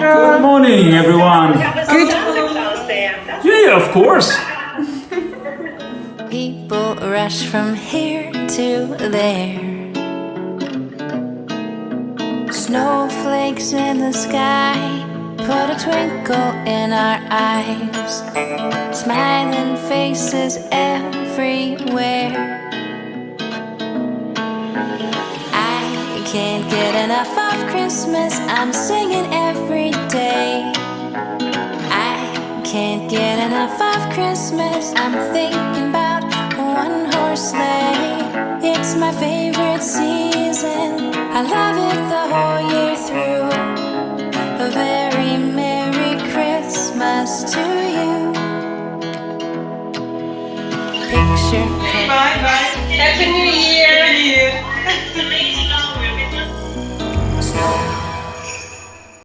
Good morning, everyone. Good. Yeah, of course. People rush from here to there. Snowflakes in the sky put a twinkle in our eyes. Smiling faces everywhere. I can't get enough of Christmas. I'm singing every day. I can't get enough of Christmas. I'm thinking about one-horse sleigh. It's my favorite season. I love it the whole year through. A very Merry Christmas to you. Picture. Bye bye. Happy New Year.